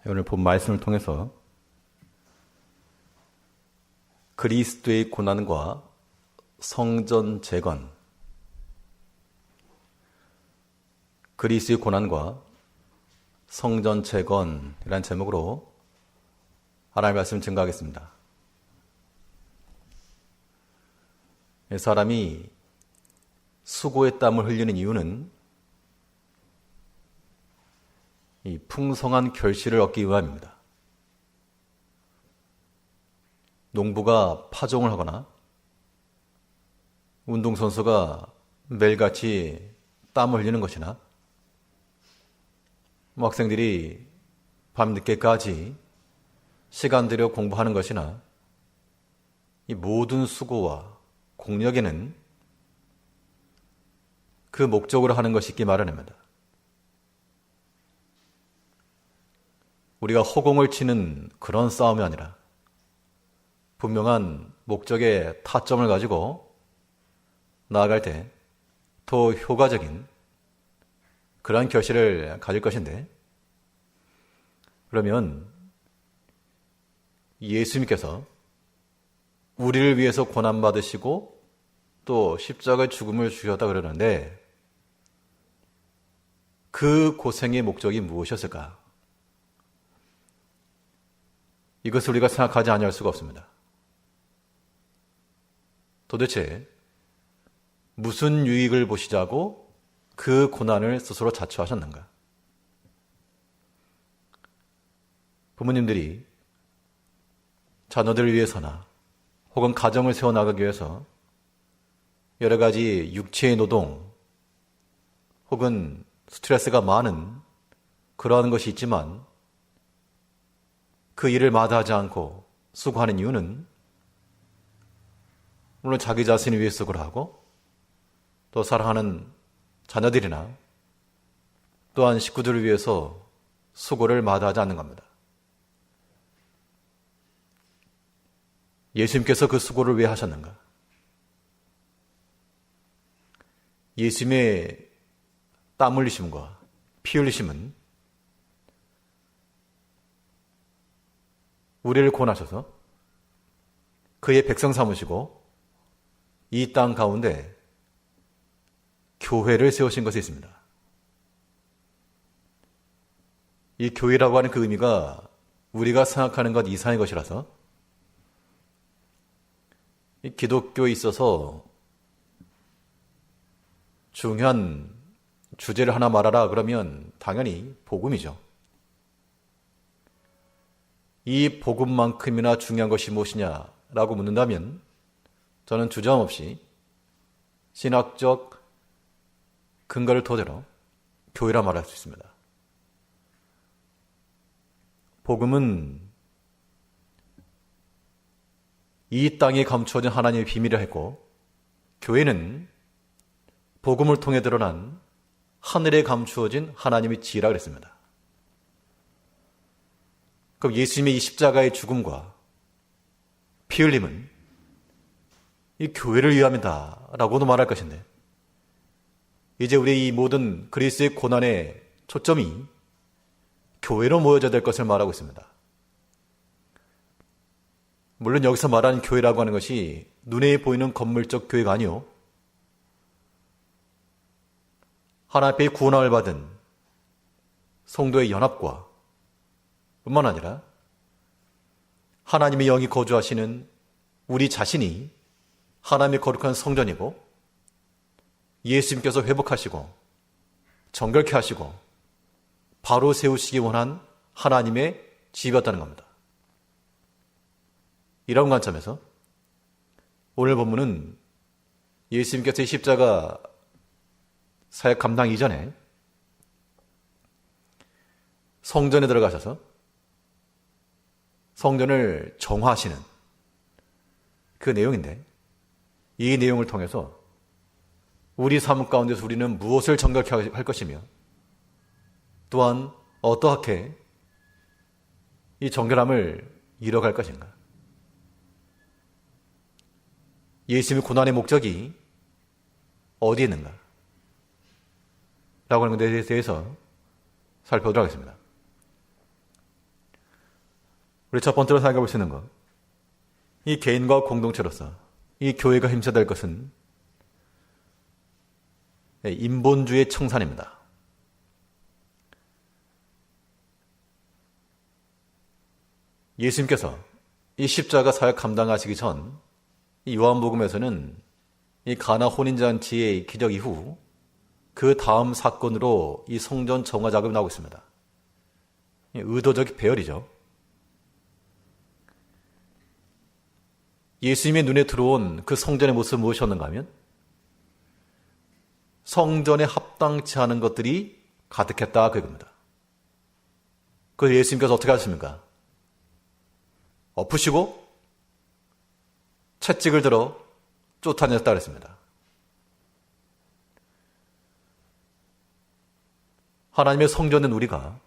오늘 본 말씀을 통해서 그리스도의 고난과 성전 재건, 그리스도의 고난과 성전 재건이라는 제목으로 하나님의 말씀을 증거하겠습니다. 사람이 수고의 땀을 흘리는 이유는 이 풍성한 결실을 얻기 위함입니다. 농부가 파종을 하거나 운동선수가 매일같이 땀을 흘리는 것이나 학생들이 밤늦게까지 시간 들여 공부하는 것이나 이 모든 수고와 공력에는 그 목적으로 하는 것이 있기 마련입니다. 우리가 허공을 치는 그런 싸움이 아니라 분명한 목적의 타점을 가지고 나아갈 때 더 효과적인 그러한 결실을 가질 것인데, 그러면 예수님께서 우리를 위해서 고난받으시고 또 십자가의 죽음을 주셨다 그러는데 그 고생의 목적이 무엇이었을까? 이것을 우리가 생각하지 아니할 수가 없습니다. 도대체 무슨 유익을 보시자고 그 고난을 스스로 자처하셨는가? 부모님들이 자녀들을 위해서나 혹은 가정을 세워나가기 위해서 여러 가지 육체의 노동 혹은 스트레스가 많은 그러한 것이 있지만 그 일을 마다하지 않고 수고하는 이유는 물론 자기 자신을 위해 수고를 하고 또 사랑하는 자녀들이나 또한 식구들을 위해서 수고를 마다하지 않는 겁니다. 예수님께서 그 수고를 왜 하셨는가? 예수님의 땀 흘리심과 피 흘리심은 우리를 구원하셔서 그의 백성 삼으시고 이 땅 가운데 교회를 세우신 것이 있습니다. 이 교회라고 하는 그 의미가 우리가 생각하는 것 이상의 것이라서 이 기독교에 있어서 중요한 주제를 하나 말하라 그러면 당연히 복음이죠. 이 복음만큼이나 중요한 것이 무엇이냐라고 묻는다면 저는 주저함없이 신학적 근거를 토대로 교회라 말할 수 있습니다. 복음은 이 땅에 감추어진 하나님의 비밀이라 했고, 교회는 복음을 통해 드러난 하늘에 감추어진 하나님의 지혜라 그랬습니다. 그럼 예수님의 이 십자가의 죽음과 피 흘림은 이 교회를 위함이다 라고도 말할 것인데, 이제 우리의 이 모든 그리스도의 고난의 초점이 교회로 모여져야 될 것을 말하고 있습니다. 물론 여기서 말하는 교회라고 하는 것이 눈에 보이는 건물적 교회가 아니요, 하나님 앞에 구원을 받은 성도의 연합과 뿐만 아니라 하나님의 영이 거주하시는 우리 자신이 하나님의 거룩한 성전이고 예수님께서 회복하시고 정결케 하시고 바로 세우시기 원한 하나님의 집이었다는 겁니다. 이런 관점에서 오늘 본문은 예수님께서 십자가 사역 감당 이전에 성전에 들어가셔서 성전을 정화하시는 그 내용인데, 이 내용을 통해서 우리 삶 가운데서 우리는 무엇을 정결케 할 것이며 또한 어떻게 이 정결함을 이뤄갈 것인가? 예수님의 고난의 목적이 어디에 있는가? 라고 하는 것에 대해서 살펴보도록 하겠습니다. 우리 첫 번째로 생각해 볼 수 있는 것, 이 개인과 공동체로서 이 교회가 힘써야 될 것은 인본주의 청산입니다. 예수님께서 이 십자가 사역 감당하시기 전 이 요한복음에서는 이 가나 혼인잔치의 기적 이후 그 다음 사건으로 이 성전 정화 작업이 나오고 있습니다. 의도적 배열이죠. 예수님의 눈에 들어온 그 성전의 모습은 무엇이었는가 하면 성전에 합당치 않은 것들이 가득했다 그겁니다. 그래서 예수님께서 어떻게 하셨습니까? 엎으시고 채찍을 들어 쫓아냈다 그랬습니다. 하나님의 성전은 우리가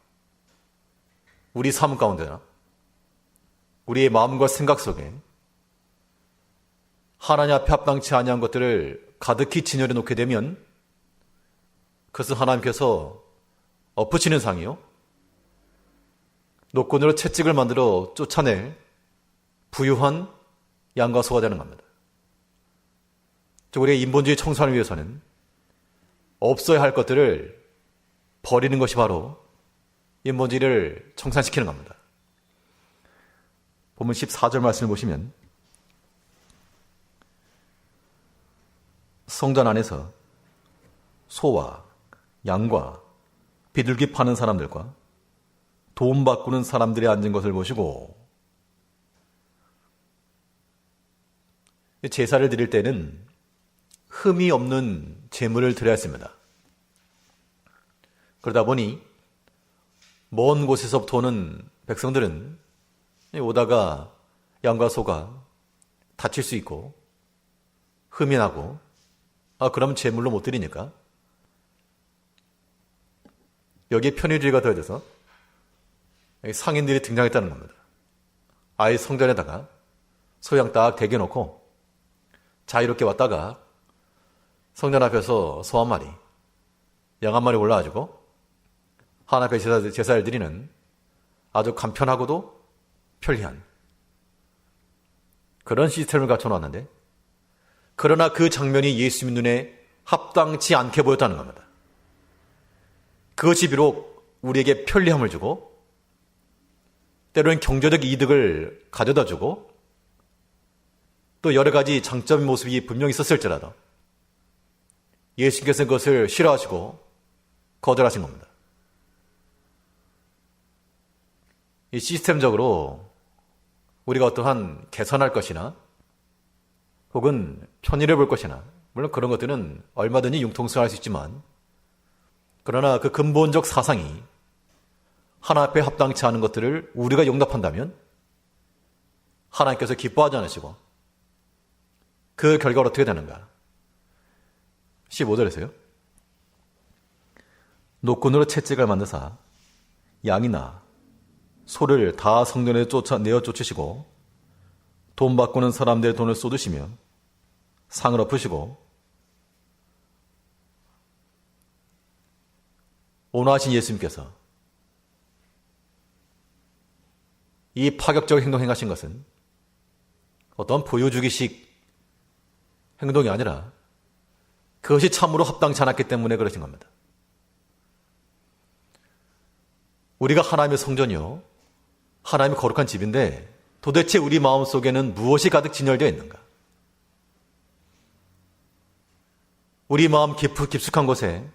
우리 삶 가운데나 우리의 마음과 생각 속에 하나님 앞에 합당치 아니한 것들을 가득히 진열해 놓게 되면 그것은 하나님께서 엎으시는 상이요, 노끈으로 채찍을 만들어 쫓아낼 부유한 양과 소가 되는 겁니다. 우리의 인본주의 청산을 위해서는 없어야 할 것들을 버리는 것이 바로 인본주의를 청산시키는 겁니다. 본문 14절 말씀을 보시면 성전 안에서 소와 양과 비둘기 파는 사람들과 돈 바꾸는 사람들이 앉은 것을 보시고, 제사를 드릴 때는 흠이 없는 제물을 드려야 했습니다. 그러다 보니 먼 곳에서부터 오는 백성들은 오다가 양과 소가 다칠 수 있고 흠이 나고, 그럼 제물로 못 드리니까 여기에 편의주의가 더해져서 상인들이 등장했다는 겁니다. 아예 성전에다가 소양 딱 대겨놓고 자유롭게 왔다가 성전 앞에서 소 한 마리, 양 한 마리 올라와가지고 하나님 앞에 제사를 드리는 아주 간편하고도 편리한 그런 시스템을 갖춰놨는데, 그러나 그 장면이 예수님 눈에 합당치 않게 보였다는 겁니다. 그것이 비록 우리에게 편리함을 주고 때로는 경제적 이득을 가져다 주고 또 여러 가지 장점의 모습이 분명히 있었을지라도 예수님께서는 그것을 싫어하시고 거절하신 겁니다. 이 시스템적으로 우리가 어떠한 개선할 것이나 혹은 편의를 볼 것이나, 물론 그런 것들은 얼마든지 융통성할 수 있지만, 그러나 그 근본적 사상이 하나 앞에 합당치 않은 것들을 우리가 용납한다면 하나님께서 기뻐하지 않으시고, 그 결과로 어떻게 되는가? 15절에서요. 노끈으로 채찍을 만드사 양이나 소를 다 성전에 내어 쫓으시고 돈 바꾸는 사람들의 돈을 쏟으시며 상을 엎으시고, 온화하신 예수님께서 이 파격적 행동 행하신 것은 어떤 보여주기식 행동이 아니라 그것이 참으로 합당치 않았기 때문에 그러신 겁니다. 우리가 하나님의 성전이요, 하나님의 거룩한 집인데 도대체 우리 마음속에는 무엇이 가득 진열되어 있는가? 우리 마음 깊숙한 곳에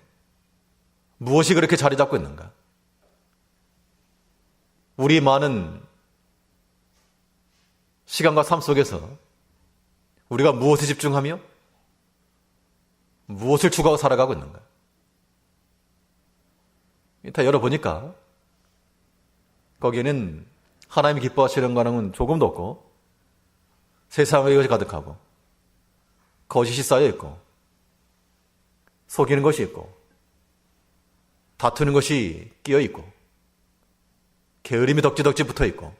무엇이 그렇게 자리 잡고 있는가? 우리 많은 시간과 삶 속에서 우리가 무엇에 집중하며 무엇을 추구하고 살아가고 있는가? 다 열어보니까 거기에는 하나님이 기뻐하시는 거는 조금도 없고 세상의 것이 가득하고 거짓이 쌓여 있고 속이는 것이 있고 다투는 것이 끼어 있고 게으름이 덕지덕지 붙어 있고,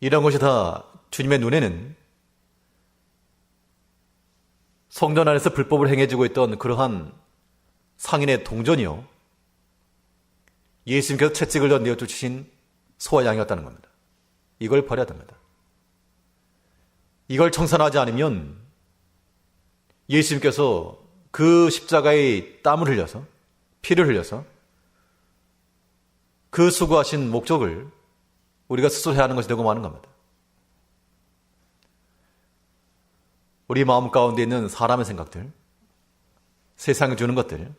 이런 것이 다 주님의 눈에는 성전 안에서 불법을 행해지고 있던 그러한 상인의 동전이요, 예수님께서 채찍을 내어 쫓으신 소와 양이었다는 겁니다. 이걸 버려야 됩니다. 이걸 청산하지 않으면 예수님께서 그 십자가의 땀을 흘려서, 피를 흘려서 그 수고하신 목적을 우리가 스스로 해야 하는 것이 되고 마는 겁니다. 우리 마음 가운데 있는 사람의 생각들, 세상이 주는 것들,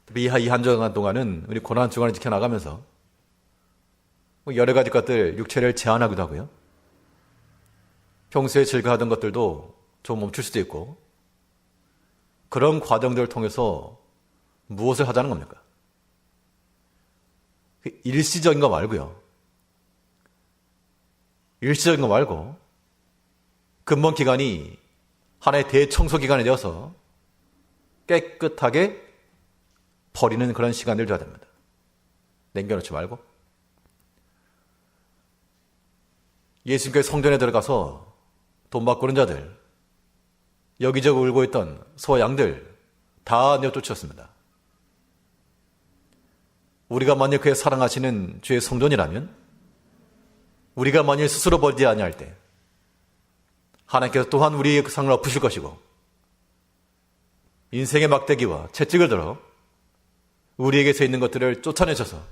특히 이 한 주간 동안은 우리 고난 주간을 지켜나가면서 여러 가지 것들, 육체를 제한하기도 하고요. 평소에 즐거워하던 것들도 좀 멈출 수도 있고, 그런 과정들을 통해서 무엇을 하자는 겁니까? 일시적인 거 말고요. 일시적인 거 말고 근본 기간이 하나의 대청소 기간이 되어서 깨끗하게 버리는 그런 시간을 줘야 됩니다. 남겨놓지 말고. 예수님께서 성전에 들어가서 돈 바꾸는 자들, 여기저기 울고 있던 소와 양들 다 내쫓으셨습니다. 우리가 만약 그의 사랑하시는 주의 성전이라면, 우리가 만일 스스로 버리지 아니할 때 하나님께서 또한 우리의 그 상을 엎으실 것이고, 인생의 막대기와 채찍을 들어 우리에게서 있는 것들을 쫓아내셔서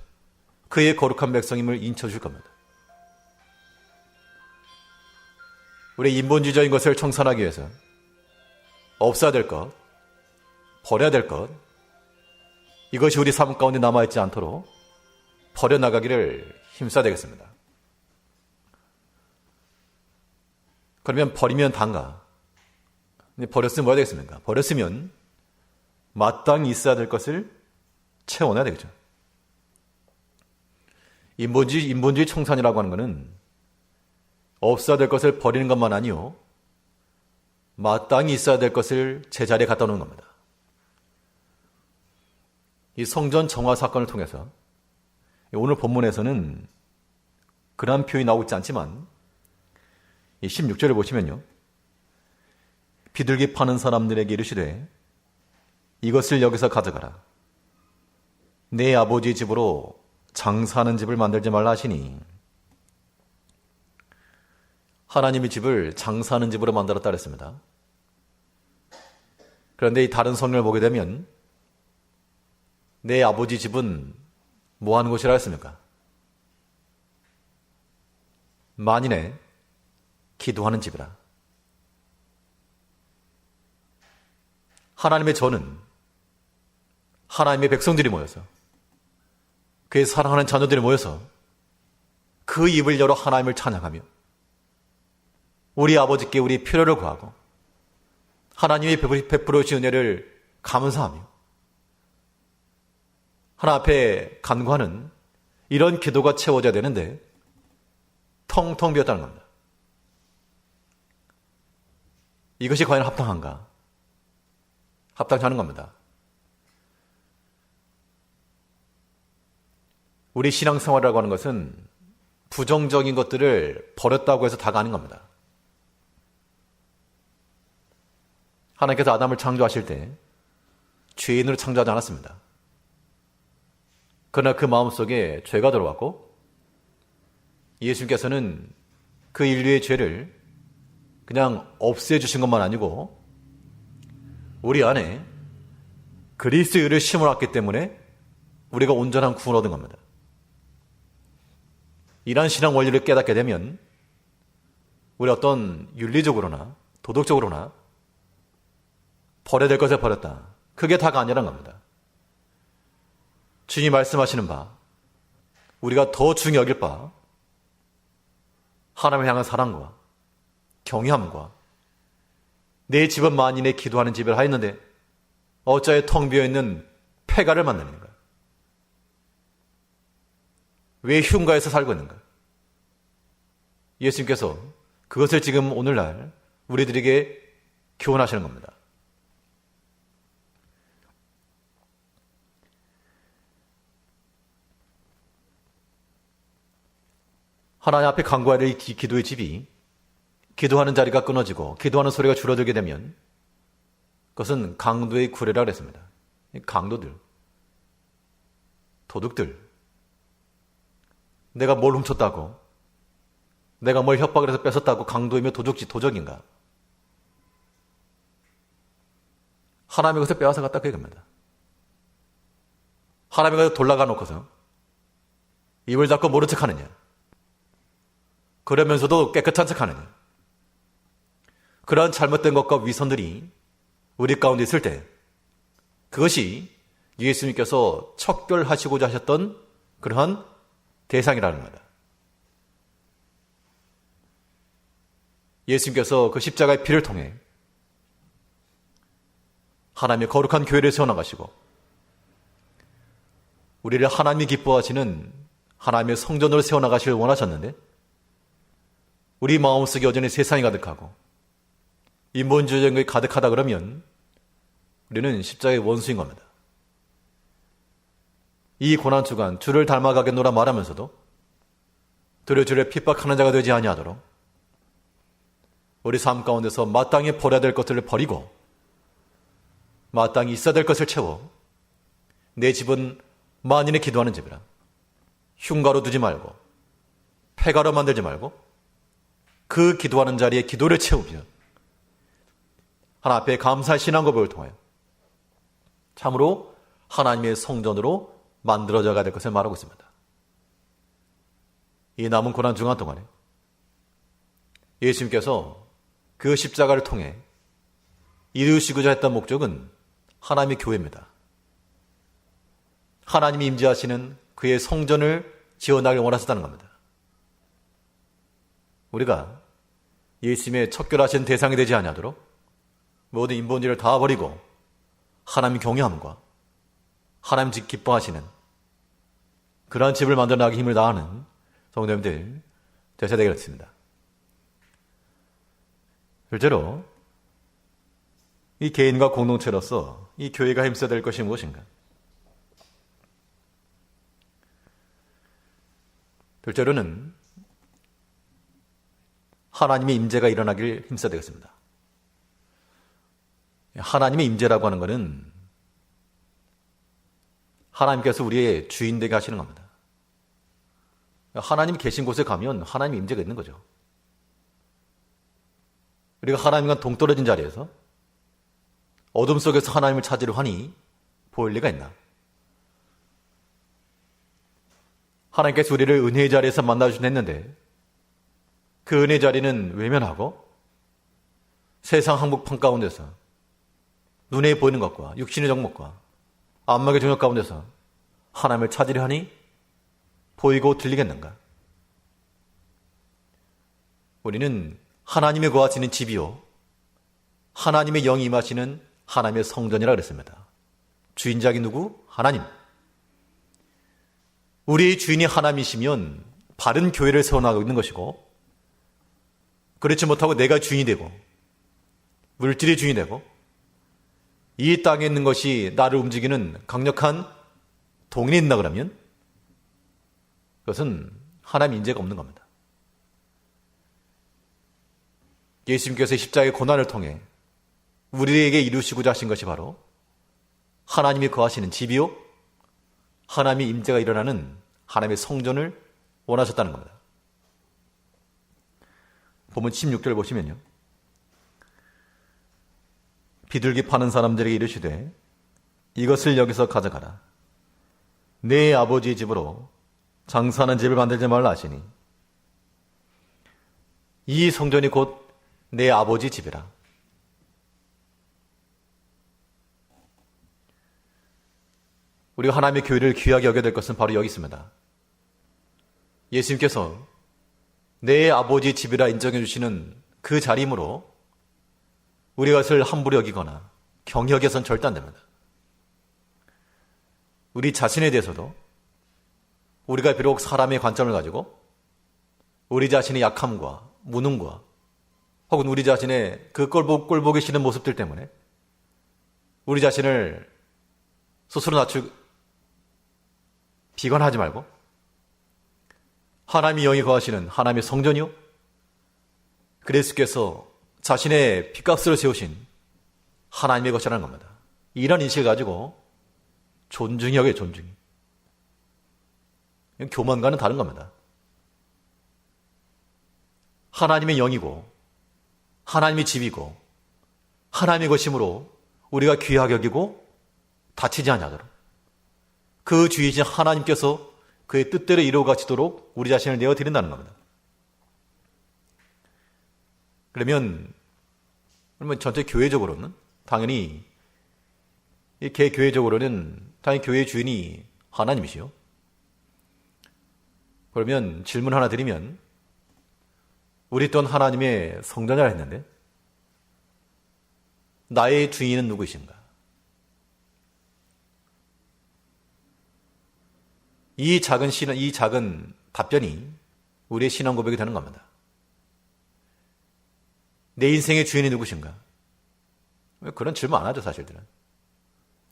그의 거룩한 백성임을 인쳐주실 겁니다. 우리 인본주의적인 것을 청산하기 위해서 없어야 될 것, 버려야 될 것, 이것이 우리 삶 가운데 남아있지 않도록 버려나가기를 힘써야 되겠습니다. 그러면 버리면 단가. 근데 버렸으면 뭐해야 되겠습니까? 버렸으면 마땅히 있어야 될 것을 채워내야 되겠죠. 인본주의 청산이라고 하는 것은 없어야 될 것을 버리는 것만 아니요, 마땅히 있어야 될 것을 제자리에 갖다 놓는 겁니다. 이 성전 정화 사건을 통해서 오늘 본문에서는 그러한 표현이 나오고 있지 않지만, 이 16절을 보시면요, 비둘기 파는 사람들에게 이르시되 이것을 여기서 가져가라. 내 아버지의 집으로 장사하는 집을 만들지 말라 하시니, 하나님의 집을 장사하는 집으로 만들었다 그랬습니다. 그런데 이 다른 성경을 보게 되면 내 아버지 집은 뭐 하는 곳이라 했습니까? 만인의 기도하는 집이라. 하나님의 전은 하나님의 백성들이 모여서, 그의 사랑하는 자녀들이 모여서 그 입을 열어 하나님을 찬양하며 우리 아버지께 우리 필요를 구하고 하나님이 베풀어 주신 은혜를 감사하며 하나님 앞에 간구하는 이런 기도가 채워져야 되는데 텅텅 비었다는 겁니다. 이것이 과연 합당한가? 합당치 않은 겁니다. 우리 신앙생활이라고 하는 것은 부정적인 것들을 버렸다고 해서 다가 아닌 겁니다. 하나님께서 아담을 창조하실 때 죄인으로 창조하지 않았습니다. 그러나 그 마음속에 죄가 들어왔고, 예수님께서는 그 인류의 죄를 그냥 없애주신 것만 아니고 우리 안에 그리스도의 의를 심어놨기 때문에 우리가 온전한 구원을 얻은 겁니다. 이러한 신앙 원리를 깨닫게 되면 우리 어떤 윤리적으로나 도덕적으로나 버려야 될 것을 버렸다, 그게 다가 아니라는 겁니다. 주님이 말씀하시는 바, 우리가 더 중히 여길 바, 하나님을 향한 사랑과 경외함과 내 집은 만인의 기도하는 집이라 하였는데 어찌하여 텅 비어있는 폐가를 만드는가? 왜 흉가에서 살고 있는가? 예수님께서 그것을 지금 오늘날 우리들에게 교훈하시는 겁니다. 하나님 앞에 간구해야 될 이 기도의 집이, 기도하는 자리가 끊어지고 기도하는 소리가 줄어들게 되면 그것은 강도의 구례라 그랬습니다. 강도들, 도둑들, 내가 뭘 훔쳤다고, 내가 뭘 협박을 해서 뺏었다고 강도이며 도적인가? 하나님의 것을 빼앗아갔다 그 얘기입니다. 하나님의 것을 돌아가 놓고서 입을 닫고 모른 척하느냐? 그러면서도 깨끗한 척하느냐? 그러한 잘못된 것과 위선들이 우리 가운데 있을 때 그것이 예수님께서 척결하시고자 하셨던 그러한 대상이라는 겁니다. 예수님께서 그 십자가의 피를 통해 하나님의 거룩한 교회를 세워나가시고 우리를 하나님이 기뻐하시는 하나님의 성전으로 세워나가시길 원하셨는데 우리 마음속에 여전히 세상이 가득하고 인본주의적인 것이 가득하다 그러면 우리는 십자가의 원수인 겁니다. 이 고난주간 주를 닮아가겠노라 말하면서도 도리어 주를 핍박하는 자가 되지 아니하도록 우리 삶 가운데서 마땅히 버려야 될 것들을 버리고 마땅히 있어야 될 것을 채워 내 집은 만인의 기도하는 집이라 흉가로 두지 말고 폐가로 만들지 말고 그 기도하는 자리에 기도를 채우며 하나님 앞에 감사의 신앙 고백을 통하여 참으로 하나님의 성전으로 만들어져야 될 것을 말하고 있습니다. 이 남은 고난 중간 동안에 예수님께서 그 십자가를 통해 이루시고자 했던 목적은 하나님의 교회입니다. 하나님이 임재하시는 그의 성전을 지어나길 원하셨다는 겁니다. 우리가 예수님의 척결하신 대상이 되지 아니하도록 모든 인본주의를 다 버리고 하나님 경외함과 하나님 기뻐하시는 그러한 집을 만들어 나가기 힘을 다하는 성도님들 되셔야 되겠습니다. 실제로 이 개인과 공동체로서 이 교회가 힘써야 될 것이 무엇인가? 둘째로는 하나님의 임재가 일어나길 힘써야 되겠습니다. 하나님의 임재라고 하는 것은 하나님께서 우리의 주인 되게 하시는 겁니다. 하나님이 계신 곳에 가면 하나님의 임재가 있는 거죠. 우리가 하나님과 동떨어진 자리에서 어둠 속에서 하나님을 찾으려 하니 보일 리가 있나? 하나님께서 우리를 은혜의 자리에서 만나주셨는데 그 은혜의 자리는 외면하고 세상 한복판 가운데서 눈에 보이는 것과 육신의 정욕과 안목의 정욕 가운데서 하나님을 찾으려 하니 보이고 들리겠는가? 우리는 하나님의 거하시는 집이요 하나님의 영이 임하시는 하나님의 성전이라 그랬습니다. 주인작이 누구? 하나님. 우리의 주인이 하나님이시면 바른 교회를 세워나가고 있는 것이고 그렇지 못하고 내가 주인이 되고 물질이 주인이 되고 이 땅에 있는 것이 나를 움직이는 강력한 동인이 있나 그러면 그것은 하나님 인재가 없는 겁니다. 예수님께서 십자가의 고난을 통해 우리에게 이루시고자 하신 것이 바로 하나님이 거하시는 집이요 하나님의 임재가 일어나는 하나님의 성전을 원하셨다는 겁니다. 본문 16절 보시면요. 비둘기 파는 사람들에게 이르시되 이것을 여기서 가져가라. 내 아버지의 집으로 장사하는 집을 만들지 말라 하시니 이 성전이 곧 내 아버지 집이라. 우리가 하나님의 교회를 귀하게 여겨야 될 것은 바로 여기 있습니다. 예수님께서 내 아버지 집이라 인정해 주시는 그 자리이므로 우리가 그것을 함부로 여기거나 경역해서는 절대 안 됩니다. 우리 자신에 대해서도 우리가 비록 사람의 관점을 가지고 우리 자신의 약함과 무능과 혹은 우리 자신의 그 꼴보기 싫은 모습들 때문에 우리 자신을 스스로 비관하지 말고 하나님의 영이 거하시는 하나님의 성전이요 그리스도께서 자신의 핏값으로 세우신 하나님의 것이라는 겁니다. 이런 인식을 가지고 존중이 여기에 존중이. 교만과는 다른 겁니다. 하나님의 영이고 하나님의 집이고 하나님의 것이므로 우리가 귀하게 여기고 다치지 않도록 그 주이신 하나님께서 그의 뜻대로 이루어 가시도록 우리 자신을 내어드린다는 겁니다. 그러면 전체 교회적으로는 당연히 교회적으로는 당연히 교회의 주인이 하나님이시요. 그러면 질문 하나 드리면 우리 또한 하나님의 성전이라 했는데 나의 주인은 누구이신가? 이 작은 답변이 우리의 신앙 고백이 되는 겁니다. 내 인생의 주인이 누구신가? 그런 질문 안 하죠, 사실들은.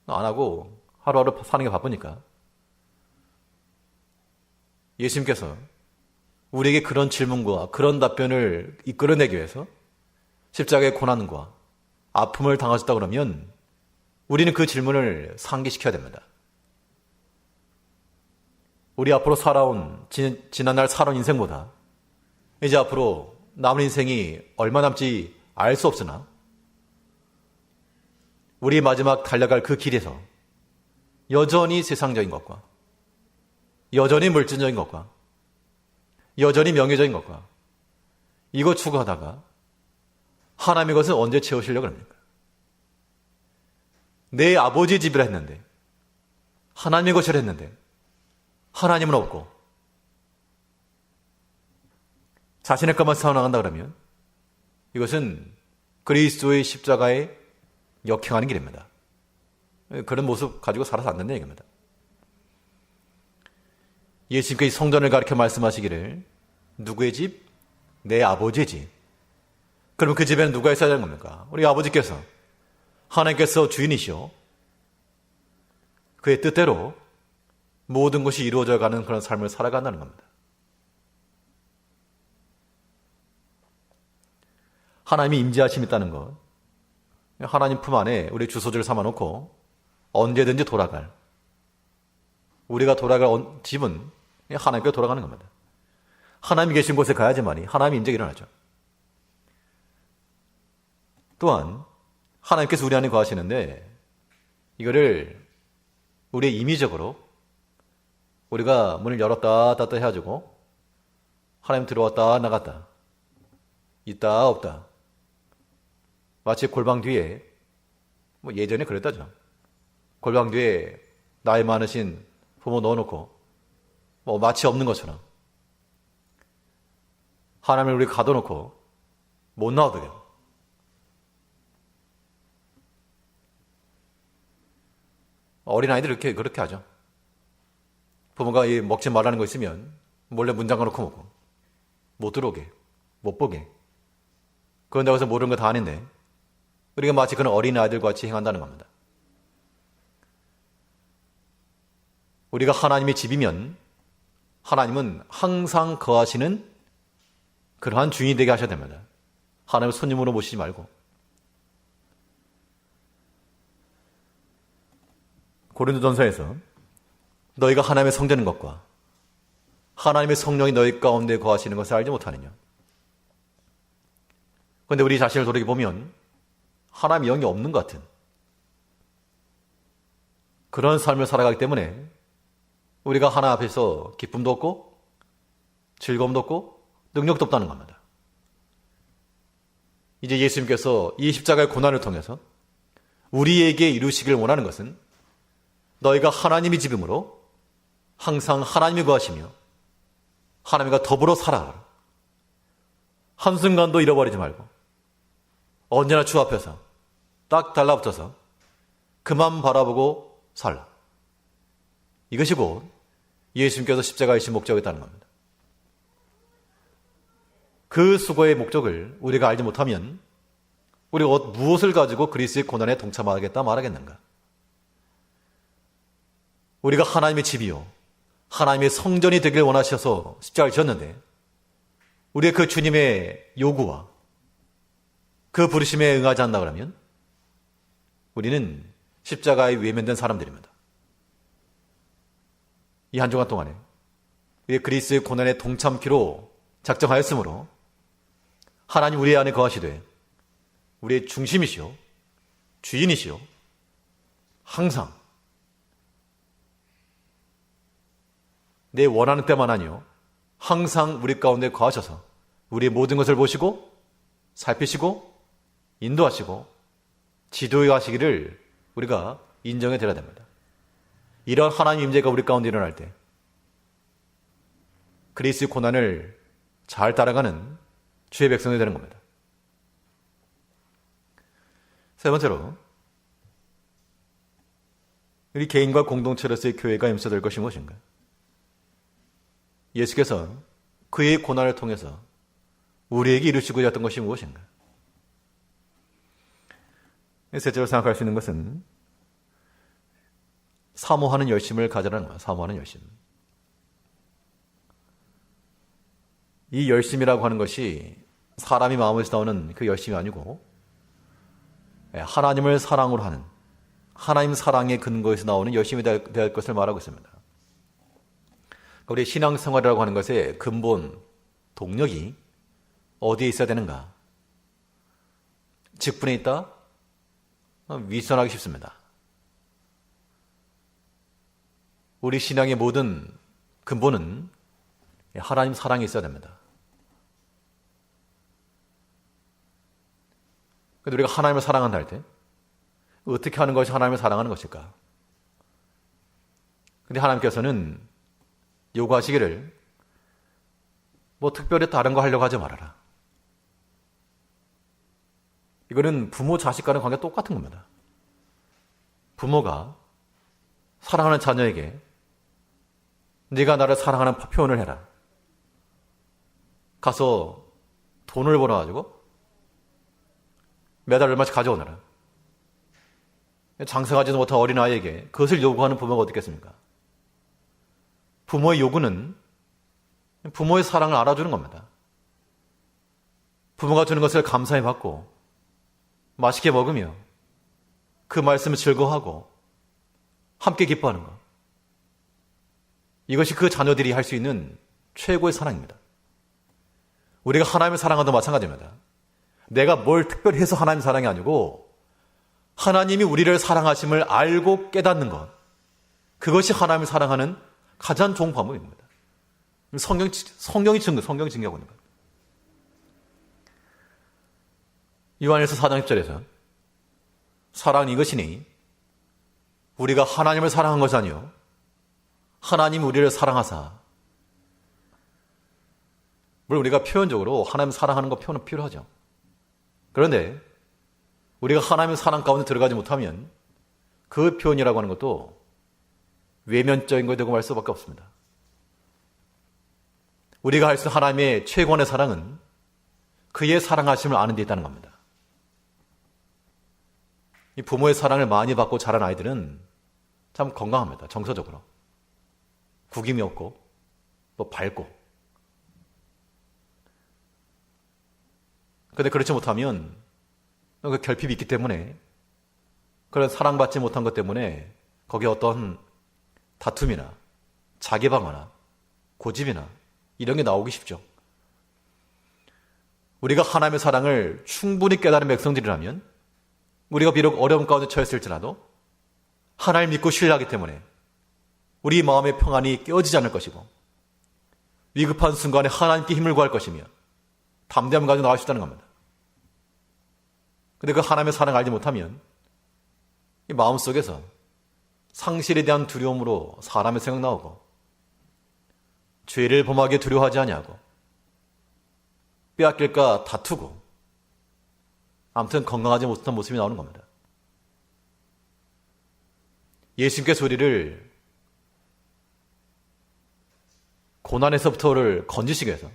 안 하고 하루하루 사는 게 바쁘니까. 예수님께서 우리에게 그런 질문과 그런 답변을 이끌어내기 위해서 십자가의 고난과 아픔을 당하셨다 그러면 우리는 그 질문을 상기시켜야 됩니다. 우리 앞으로 지난날 살아온 인생보다 이제 앞으로 남은 인생이 얼마 남지 알 수 없으나 우리 마지막 달려갈 그 길에서 여전히 세상적인 것과 여전히 물질적인 것과 여전히 명예적인 것과 이거 추구하다가 하나님의 것을 언제 채우시려고 합니까? 내 아버지 집이라 했는데 하나님의 것이라 했는데 하나님은 없고 자신의 것만 세워나간다 그러면 이것은 그리스도의 십자가에 역행하는 길입니다. 그런 모습 가지고 살아서 안 된다는 얘기입니다. 예수님께서 성전을 가리켜 말씀하시기를 누구의 집? 내 아버지의 집. 그러면 그 집에는 누가 있어야 되는 겁니까? 우리 아버지께서 하나님께서 주인이시오. 그의 뜻대로 모든 것이 이루어져가는 그런 삶을 살아간다는 겁니다. 하나님이 임재하심이 있다는 것, 하나님 품 안에 우리 주소지를 삼아놓고 언제든지 돌아갈, 우리가 돌아갈 집은 하나님께 돌아가는 겁니다. 하나님이 계신 곳에 가야지만이 하나님의 임재가 일어나죠. 또한 하나님께서 우리 안에 거하시는데 이거를 우리의 임의적으로 우리가 문을 열었다 닫았다 해가지고 하나님 들어왔다 나갔다 있다 없다 마치 골방 뒤에 예전에 그랬다죠. 골방 뒤에 나이 많으신 부모 넣어놓고 마치 없는 것처럼 하나님을 우리 가둬놓고 못 나오게 어린아이들 그렇게 하죠. 부모가 먹지 말라는 거 있으면 몰래 문 잠가놓고 먹고 못 들어오게 못 보게 그런다고 해서 모르는 거 다 아닌데 우리가 마치 그런 어린아이들과 같이 행한다는 겁니다. 우리가 하나님의 집이면 하나님은 항상 거하시는 그러한 주인이 되게 하셔야 됩니다. 하나님을 손님으로 모시지 말고. 고린도전서에서 너희가 하나님의 성전인 것과 하나님의 성령이 너희 가운데 거하시는 것을 알지 못하느냐. 그런데 우리 자신을 돌이켜보면 하나님의 영이 없는 것 같은 그런 삶을 살아가기 때문에 우리가 하나님 앞에서 기쁨도 없고 즐거움도 없고 능력도 없다는 겁니다. 이제 예수님께서 이 십자가의 고난을 통해서 우리에게 이루시길 원하는 것은 너희가 하나님의 집이므로 항상 하나님이 거하시며 하나님과 더불어 살아라. 한순간도 잃어버리지 말고 언제나 주 앞에서 딱 달라붙어서 그만 바라보고 살라. 이것이 곧 예수님께서 십자가에 신 목적이었다는 겁니다. 그 수고의 목적을 우리가 알지 못하면 우리가 무엇을 가지고 그리스도의 고난에 동참하겠다 말하겠는가? 우리가 하나님의 집이요 하나님의 성전이 되길 원하셔서 십자가를 지었는데 우리의 그 주님의 요구와 그 부르심에 응하지 않는다 그러면 우리는 십자가에 외면된 사람들입니다. 이 한 주간 동안에 우리 그리스도의 고난에 동참키로 작정하였으므로 하나님 우리 안에 거하시되 우리의 중심이시요 주인이시요 항상 내 원하는 때만 아니요 항상 우리 가운데 거하셔서 우리의 모든 것을 보시고 살피시고 인도하시고 지도해 가시기를 우리가 인정해 드려야 됩니다. 이런 하나님 임재가 우리 가운데 일어날 때 그리스도의 고난을 잘 따라가는 주의 백성이 되는 겁니다. 세 번째로 우리 개인과 공동체로서의 교회가 임서될 것이 무엇인가? 예수께서 그의 고난을 통해서 우리에게 이루시고자 했던 것이 무엇인가? 셋째로 생각할 수 있는 것은 사모하는 열심을 가져라는 거야. 사모하는 열심. 이 열심이라고 하는 것이 사람이 마음에서 나오는 그 열심이 아니고 하나님을 사랑으로 하는 하나님 사랑의 근거에서 나오는 열심이 될 것을 말하고 있습니다. 우리 신앙생활이라고 하는 것의 근본 동력이 어디에 있어야 되는가? 직분에 있다? 위선하기 쉽습니다. 우리 신앙의 모든 근본은 하나님 사랑이 있어야 됩니다. 그런데 우리가 하나님을 사랑한다 할 때 어떻게 하는 것이 하나님을 사랑하는 것일까? 그런데 하나님께서는 요구하시기를 특별히 다른 거 하려고 하지 말아라. 이거는 부모 자식과는 관계가 똑같은 겁니다. 부모가 사랑하는 자녀에게 네가 나를 사랑하는 표현을 해라. 가서 돈을 벌어가지고 매달 얼마씩 가져오너라. 장성하지도 못한 어린아이에게 그것을 요구하는 부모가 어떻겠습니까? 부모의 요구는 부모의 사랑을 알아주는 겁니다. 부모가 주는 것을 감사히 받고 맛있게 먹으며 그 말씀을 즐거워하고 함께 기뻐하는 것. 이것이 그 자녀들이 할 수 있는 최고의 사랑입니다. 우리가 하나님을 사랑하도 마찬가지입니다. 내가 뭘 특별히 해서 하나님 사랑이 아니고 하나님이 우리를 사랑하심을 알고 깨닫는 것. 그것이 하나님을 사랑하는 가장 좋은 방법입니다. 성경이 증거하고 있는 것. 요한일서 4장 10절에서 사랑은 이것이니 우리가 하나님을 사랑한 것이 아니요 하나님이 우리를 사랑하사. 물론 우리가 표현적으로 하나님 사랑하는 것 표현은 필요하죠. 그런데 우리가 하나님의 사랑 가운데 들어가지 못하면 그 표현이라고 하는 것도 외면적인 것이 되고 말 수밖에 없습니다. 우리가 할 수 있는 하나님의 최고의 사랑은 그의 사랑하심을 아는 데 있다는 겁니다. 이 부모의 사랑을 많이 받고 자란 아이들은 참 건강합니다. 정서적으로. 구김이 없고 또 밝고. 그런데 그렇지 못하면 그 결핍이 있기 때문에 그런 사랑받지 못한 것 때문에 거기에 어떤 다툼이나 자기방어나 고집이나 이런 게 나오기 쉽죠. 우리가 하나님의 사랑을 충분히 깨달은 백성들이라면 우리가 비록 어려움 가운데 처했을지라도 하나님 믿고 신뢰하기 때문에 우리 마음의 평안이 깨어지지 않을 것이고 위급한 순간에 하나님께 힘을 구할 것이며 담대함을 가지고 나갈 수 있다는 겁니다. 그런데 그 하나님의 사랑을 알지 못하면 이 마음속에서 상실에 대한 두려움으로 사람의 생각 나오고 죄를 범하게 두려워하지 아니하고 빼앗길까 다투고 아무튼 건강하지 못한 모습이 나오는 겁니다. 예수님께서 우리를 고난에서부터를 건지시기 위해서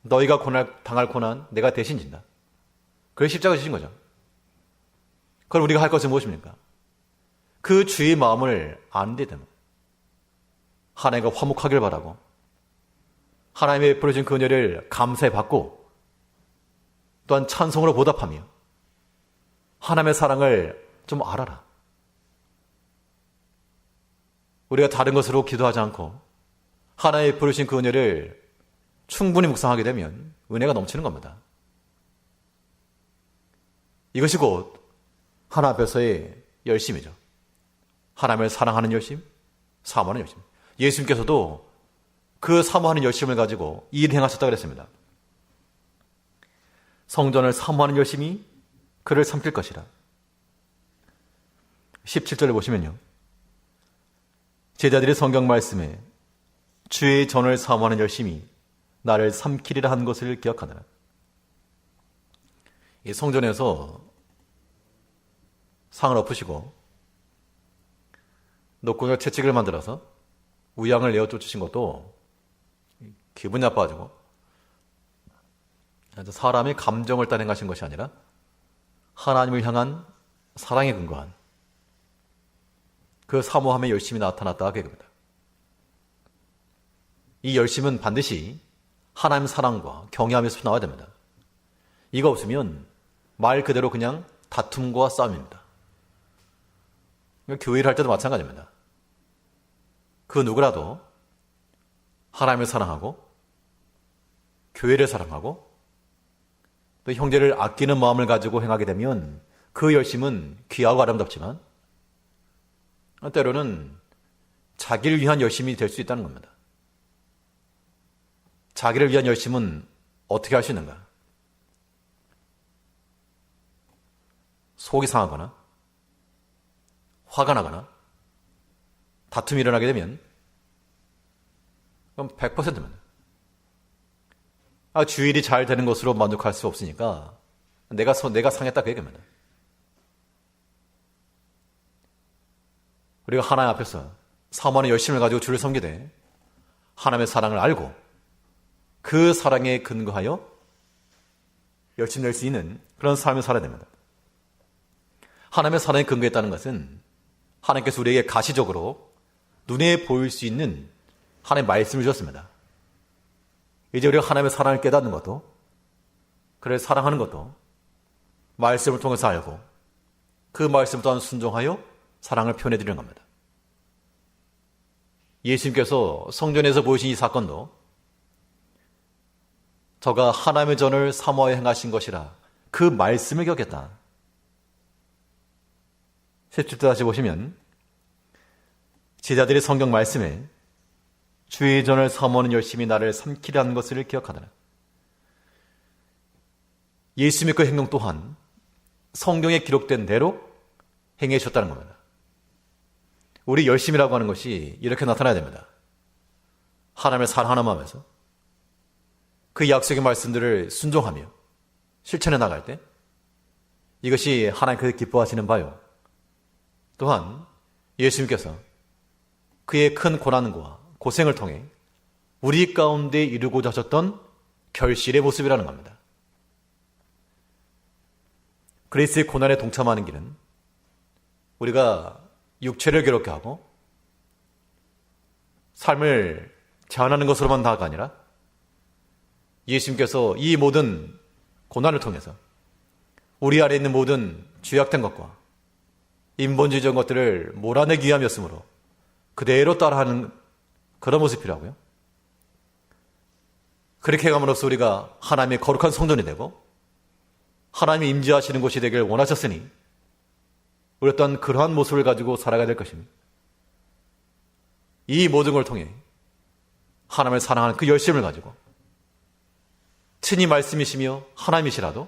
너희가 당할 고난 내가 대신 진다. 그래서 십자가 지신 거죠. 그럼 우리가 할 것은 무엇입니까? 그 주의 마음을 아는 데 되면 하나님과 화목하길 바라고 하나님의 베풀어 주신 그 은혜를 감사해 받고 또한 찬송으로 보답하며 하나님의 사랑을 좀 알아라. 우리가 다른 것으로 기도하지 않고 하나님의 베풀어 주신 그 은혜를 충분히 묵상하게 되면 은혜가 넘치는 겁니다. 이것이 곧 하나님 앞에서의 열심이죠. 하나님을 사랑하는 열심, 사모하는 열심. 예수님께서도 그 사모하는 열심을 가지고 이 일을 행하셨다고 그랬습니다. 성전을 사모하는 열심이 그를 삼킬 것이라. 17절을 보시면요. 제자들이 성경 말씀에 주의 전을 사모하는 열심이 나를 삼키리라 한 것을 기억하느라. 이 성전에서 상을 엎으시고 노끈을 채찍을 만들어서 우양을 내어 쫓으신 것도 기분이 나빠가지고 사람의 감정을 따라 행하신 것이 아니라 하나님을 향한 사랑에 근거한 그 사모함의 열심이 나타났다 하게 됩니다. 이 열심은 반드시 하나님 사랑과 경외함에서 나와야 됩니다. 이거 없으면 말 그대로 그냥 다툼과 싸움입니다. 교회를 할 때도 마찬가지입니다. 그 누구라도 하나님을 사랑하고 교회를 사랑하고 또 형제를 아끼는 마음을 가지고 행하게 되면 그 열심은 귀하고 아름답지만 때로는 자기를 위한 열심이 될 수 있다는 겁니다. 자기를 위한 열심은 어떻게 할 수 있는가? 속이 상하거나 화가 나거나 다툼이 일어나게 되면 그럼 100%입니다. 주일이 잘 되는 것으로 만족할 수 없으니까 내가 상했다 그 얘기입니다. 우리가 하나님 앞에서 사모하는 열심을 가지고 주를 섬기되 하나님의 사랑을 알고 그 사랑에 근거하여 열심 낼 수 있는 그런 삶을 살아야 됩니다. 하나님의 사랑에 근거했다는 것은 하나님께서 우리에게 가시적으로 눈에 보일 수 있는 하나님의 말씀을 주셨습니다. 이제 우리가 하나님의 사랑을 깨닫는 것도 그를 사랑하는 것도 말씀을 통해서 알고 그 말씀 또한 순종하여 사랑을 표현해 드리는 겁니다. 예수님께서 성전에서 보이신 이 사건도 저가 하나님의 전을 사모하여 행하신 것이라 그 말씀을 기억했다. 17절 다시 보시면 제자들이 성경 말씀에 주의 전을 사모하는 열심이 나를 삼키려 한 것을 기억하더라. 예수님의 그 행동 또한 성경에 기록된 대로 행해 주셨다는 겁니다. 우리 열심이라고 하는 것이 이렇게 나타나야 됩니다. 하나님을 사랑하는 마음에서 그 약속의 말씀들을 순종하며 실천해 나갈 때 이것이 하나님께서 기뻐하시는 바요. 또한 예수님께서 그의 큰 고난과 고생을 통해 우리 가운데 이루고자 하셨던 결실의 모습이라는 겁니다. 그리스도의 고난에 동참하는 길은 우리가 육체를 괴롭게 하고 삶을 제한하는 것으로만 다가 아니라 예수님께서 이 모든 고난을 통해서 우리 아래에 있는 모든 죄악된 것과 인본주의적인 것들을 몰아내기 위함이었으므로 그대로 따라하는 그런 모습이라고요. 그렇게 해감으로써 우리가 하나님의 거룩한 성전이 되고 하나님이 임재하시는 곳이 되길 원하셨으니 우리 또한 그러한 모습을 가지고 살아가야 될 것입니다. 이 모든 걸 통해 하나님을 사랑하는 그 열심을 가지고 친히 말씀이시며 하나님이시라도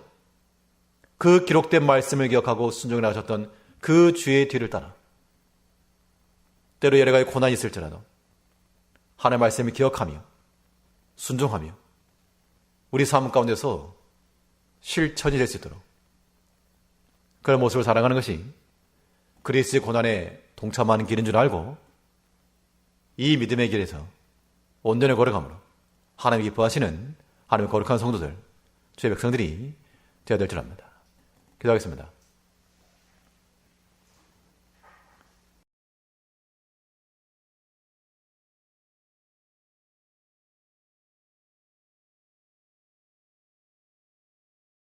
그 기록된 말씀을 기억하고 순종을 하셨던 그 주의 뒤를 따라 때로 여러 가지 고난이 있을지라도 하나님의 말씀을 기억하며 순종하며 우리 삶 가운데서 실천이 될 수 있도록 그런 모습을 살아가는 것이 그리스도의 고난에 동참하는 길인 줄 알고 이 믿음의 길에서 온전히 걸어가므로 하나님이 기뻐하시는 하나님의 거룩한 성도들, 주의 백성들이 되어야 될 줄 압니다. 기도하겠습니다.